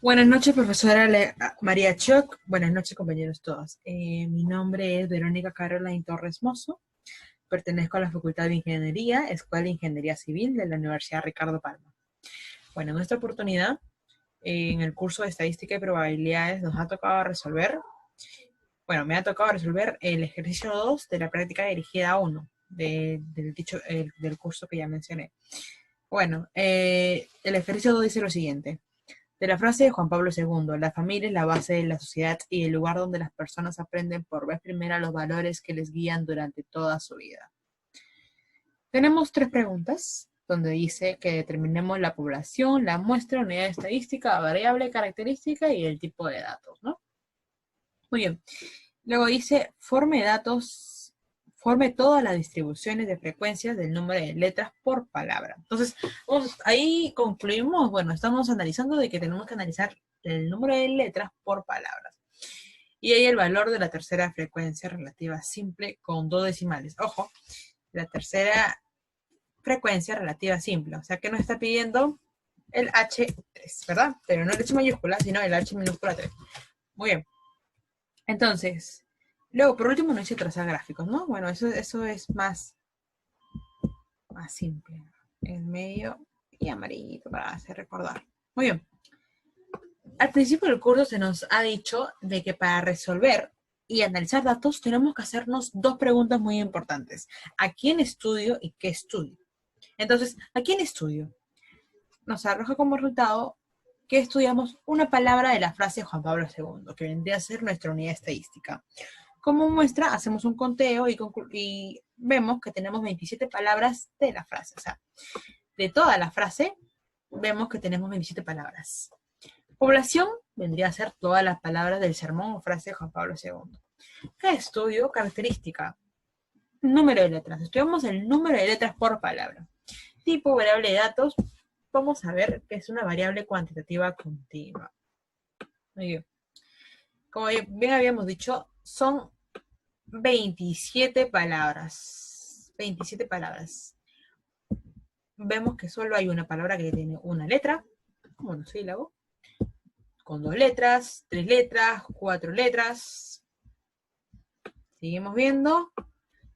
Buenas noches, profesora María Choc. Buenas noches, compañeros todos. Mi nombre es Verónica Caroline Torres Mozo. Pertenezco a la Facultad de Ingeniería, Escuela de Ingeniería Civil de la Universidad Ricardo Palma. Bueno, en esta oportunidad, en el curso de Estadística y Probabilidades, nos ha tocado resolver, me ha tocado resolver el ejercicio 2 de la práctica dirigida 1 del curso que ya mencioné. Bueno, el ejercicio 2 dice lo siguiente. De la frase de Juan Pablo II, la familia es la base de la sociedad y el lugar donde las personas aprenden por vez primera los valores que les guían durante toda su vida. Tenemos 3 preguntas, donde dice que determinemos la población, la muestra, unidad estadística, variable, característica y el tipo de datos, ¿no? Muy bien. Luego dice, forme todas las distribuciones de frecuencias del número de letras por palabra. Entonces, ahí concluimos, estamos analizando de que tenemos que analizar el número de letras por palabras. Y ahí el valor de la tercera frecuencia relativa simple con 2 decimales. Ojo, la tercera frecuencia relativa simple, o sea que nos está pidiendo el H3, ¿verdad? Pero no el H mayúscula, sino el H minúscula 3. Muy bien. Entonces, luego, por último, no hice trazar gráficos, ¿no? Bueno, eso es más simple. En medio y amarillito para hacer recordar. Muy bien. Al principio del curso se nos ha dicho de que para resolver y analizar datos tenemos que hacernos 2 preguntas muy importantes. ¿A quién estudio y qué estudio? Entonces, ¿a quién estudio? Nos arroja como resultado que estudiamos una palabra de la frase de Juan Pablo II, que vendría a ser nuestra unidad estadística. Como muestra, hacemos un conteo y vemos que tenemos 27 palabras de la frase. O sea, de toda la frase, vemos que tenemos 27 palabras. Población vendría a ser todas las palabras del sermón o frase de Juan Pablo II. ¿Qué estudio? Característica. Número de letras. Estudiamos el número de letras por palabra. Tipo, variable de datos. Vamos a ver que es una variable cuantitativa continua. Muy bien. Como bien habíamos dicho, son 27 palabras. 27 palabras. Vemos que solo hay una palabra que tiene una letra, como un sílabo, con 2 letras, 3 letras, 4 letras. Seguimos viendo.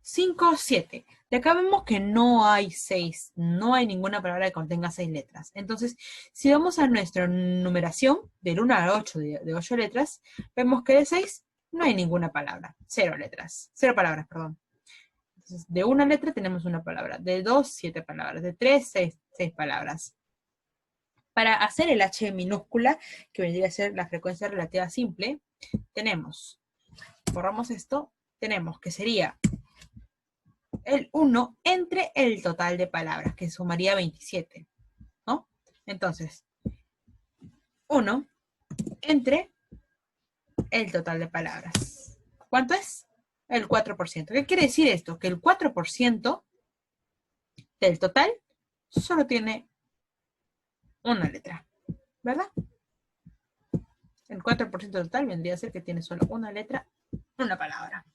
5, 7. De acá vemos que no hay 6, no hay ninguna palabra que contenga 6 letras. Entonces, si vamos a nuestra numeración, del 1 al 8, de 8 letras, vemos que de 6 no hay ninguna palabra. 0 letras. 0 palabras, perdón. Entonces, de una letra tenemos una palabra. De 2, 7 palabras. De 3, 6 palabras. Para hacer el H minúscula, que vendría a ser la frecuencia relativa simple, tenemos, borramos esto, tenemos que sería el 1 entre el total de palabras, que sumaría 27, ¿no? Entonces, 1 entre el total de palabras. ¿Cuánto es? El 4%. ¿Qué quiere decir esto? Que el 4% del total solo tiene una letra, ¿verdad? El 4% total vendría a ser que tiene solo una letra, una palabra.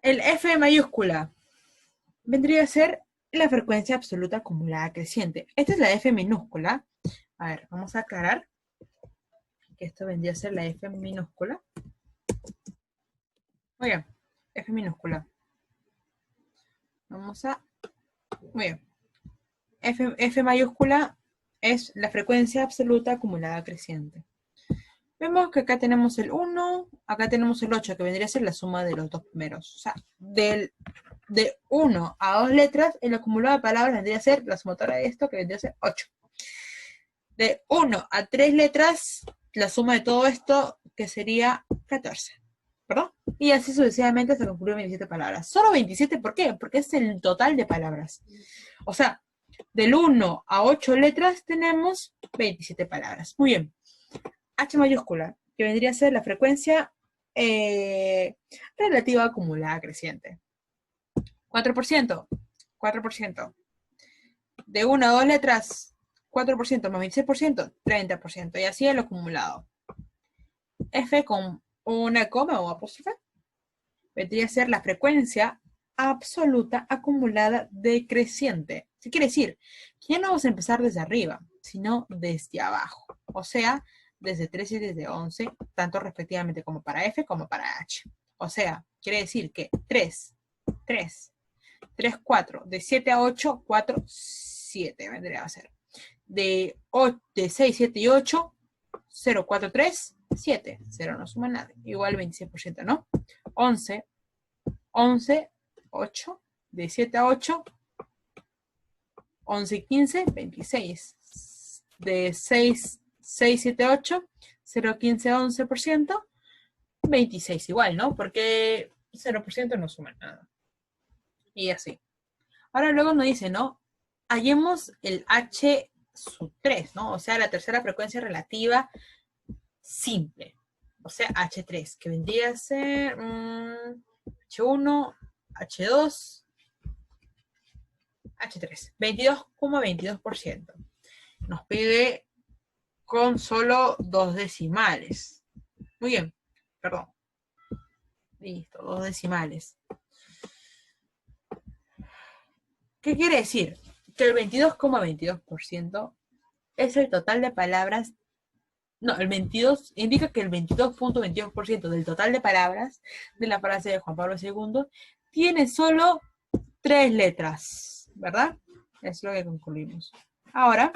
El F mayúscula vendría a ser la frecuencia absoluta acumulada creciente. Esta es la F minúscula. A ver, vamos a aclarar que esto vendría a ser la F minúscula. Muy bien, F minúscula. Vamos a... Muy bien. F mayúscula es la frecuencia absoluta acumulada creciente. Vemos que acá tenemos el 1, acá tenemos el 8, que vendría a ser la suma de los 2 primeros. O sea, de 1 a 2 letras, el acumulado de palabras vendría a ser la sumatoria de esto, que vendría a ser 8. De 1 a 3 letras, la suma de todo esto, que sería 14. ¿Perdón? Y así sucesivamente se concluyen 27 palabras. Solo 27, ¿por qué? Porque es el total de palabras. O sea, del 1 a 8 letras tenemos 27 palabras. Muy bien. H mayúscula, que vendría a ser la frecuencia relativa acumulada creciente. 4%. 4%. De 1 a 2 letras, 4% más 26%, 30%. Y así el acumulado. F con una coma o apóstrofe vendría a ser la frecuencia absoluta acumulada decreciente. ¿Qué quiere decir? Que ya no vamos a empezar desde arriba, sino desde abajo. O sea, desde 3 y desde 11, tanto respectivamente como para F como para H. O sea, quiere decir que 3, 4, de 7 a 8, 4, 7 vendría a ser. De 6, 7 y 8, 0, 4, 3, 7. 0 no suma nada. Igual 26%, ¿no? 11, 8. De 7 a 8, 11 y 15, 26. De 6, 7, 8, 0, 15, 11%, 26 igual, ¿no? Porque 0% no suma nada. Y así. Ahora luego nos dice, ¿no? Hallemos el H sub 3, ¿no? O sea, la tercera frecuencia relativa simple. O sea, H3, que vendría a ser H1, H2, H3. 22,22%. Nos pide con solo 2 decimales. Muy bien, perdón. Listo, 2 decimales. ¿Qué quiere decir? Que el 22,22% es el total de palabras. No, el 22 indica que el 22,22% del total de palabras de la frase de Juan Pablo II tiene solo 3 letras, ¿verdad? Es lo que concluimos. Ahora,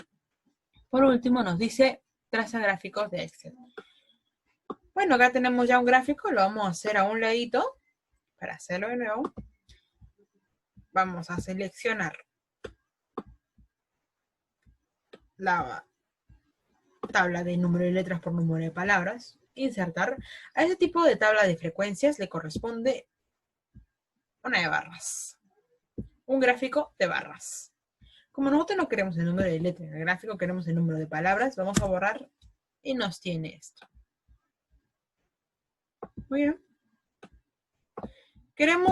por último, nos dice traza gráficos de Excel. Bueno, acá tenemos ya un gráfico, lo vamos a hacer a un ladito. Para hacerlo de nuevo, vamos a seleccionar la tabla de número de letras por número de palabras, insertar. A ese tipo de tabla de frecuencias le corresponde una de barras, un gráfico de barras. Como nosotros no queremos el número de letras en el gráfico, queremos el número de palabras, vamos a borrar y nos tiene esto. Muy bien.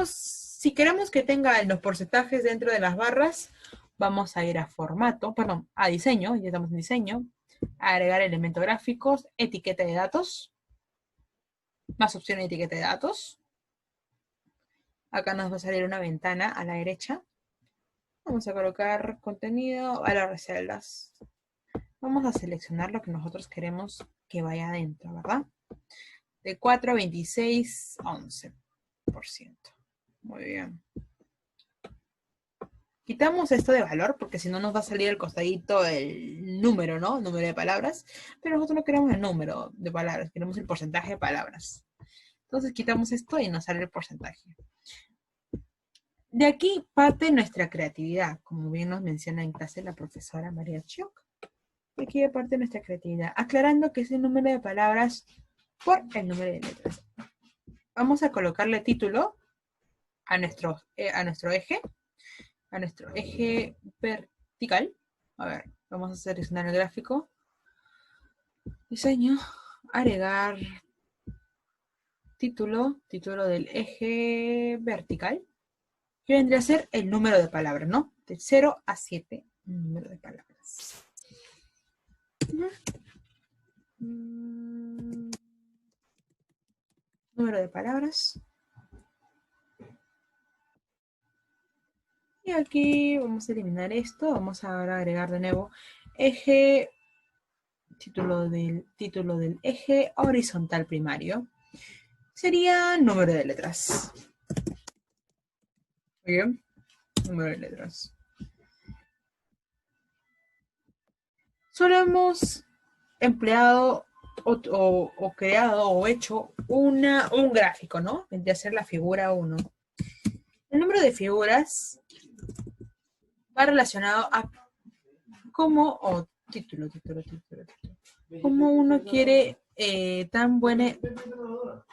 Si queremos que tenga los porcentajes dentro de las barras, vamos a ir a formato, perdón, a diseño, ya estamos en diseño, agregar elementos gráficos, etiqueta de datos, más opciones de etiqueta de datos. Acá nos va a salir una ventana a la derecha. Vamos a colocar contenido, valor de celdas. Vamos a seleccionar lo que nosotros queremos que vaya adentro, ¿verdad? De 4 a 26, 11%. Muy bien. Quitamos esto de valor, porque si no nos va a salir el costadito el número, ¿no? El número de palabras. Pero nosotros no queremos el número de palabras, queremos el porcentaje de palabras. Entonces quitamos esto y nos sale el porcentaje. De aquí parte nuestra creatividad, como bien nos menciona en clase la profesora María Chioc. De aquí parte nuestra creatividad, aclarando que es el número de palabras por el número de letras. Vamos a colocarle título a nuestro eje vertical. A ver, vamos a seleccionar el gráfico. Diseño, agregar título del eje vertical, que vendría a ser el número de palabras, ¿no? De 0 a 7, número de palabras. Número de palabras. Y aquí vamos a eliminar esto. Vamos a agregar de nuevo eje, título del eje horizontal primario. Sería número de letras. Muy bien. Número de letras. Solo hemos empleado o creado o hecho un gráfico, ¿no? Vendría a ser la figura 1. El número de figuras va relacionado a cómo, o título, cómo uno quiere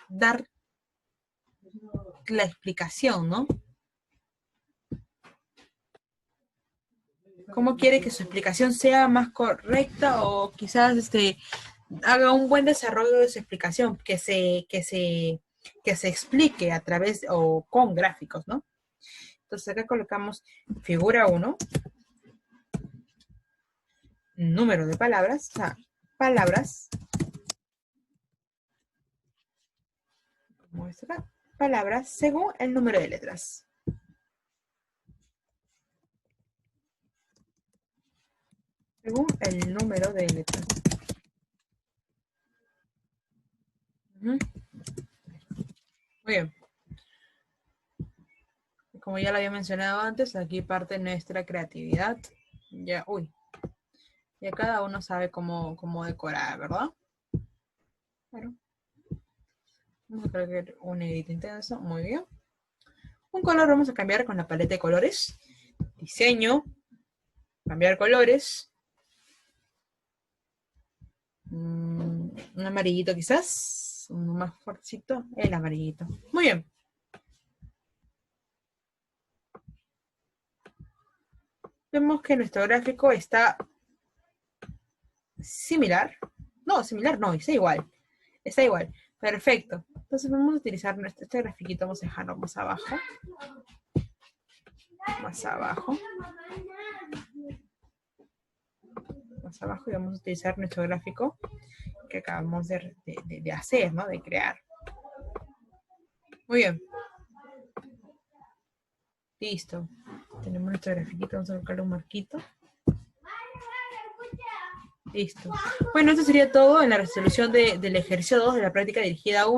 dar la explicación, ¿no? Cómo quiere que su explicación sea más correcta o quizás haga un buen desarrollo de su explicación, que se explique a través o con gráficos, ¿no? Entonces acá colocamos figura 1, número de palabras, o sea, palabras, como esto acá, palabras según el número de letras. según el número de letras. Muy bien. Como ya lo había mencionado antes, aquí parte nuestra creatividad. Ya, ya cada uno sabe cómo decorar, ¿verdad? Claro. Vamos a colocar un negrito intenso. Muy bien. Un color vamos a cambiar con la paleta de colores. Diseño. Cambiar colores. Un amarillito quizás. Uno más fuertecito. El amarillito. Muy bien. Vemos que nuestro gráfico está similar. No, similar no, está igual. Está igual. Perfecto. Entonces vamos a utilizar este grafiquito, vamos a dejarlo más abajo. Más abajo. Más abajo y vamos a utilizar nuestro gráfico que acabamos de hacer, ¿no? De crear. Muy bien. Listo. Tenemos nuestro grafiquito, vamos a colocarle un marquito. Listo. Bueno, esto sería todo en la resolución del ejercicio 2 de la práctica dirigida 1.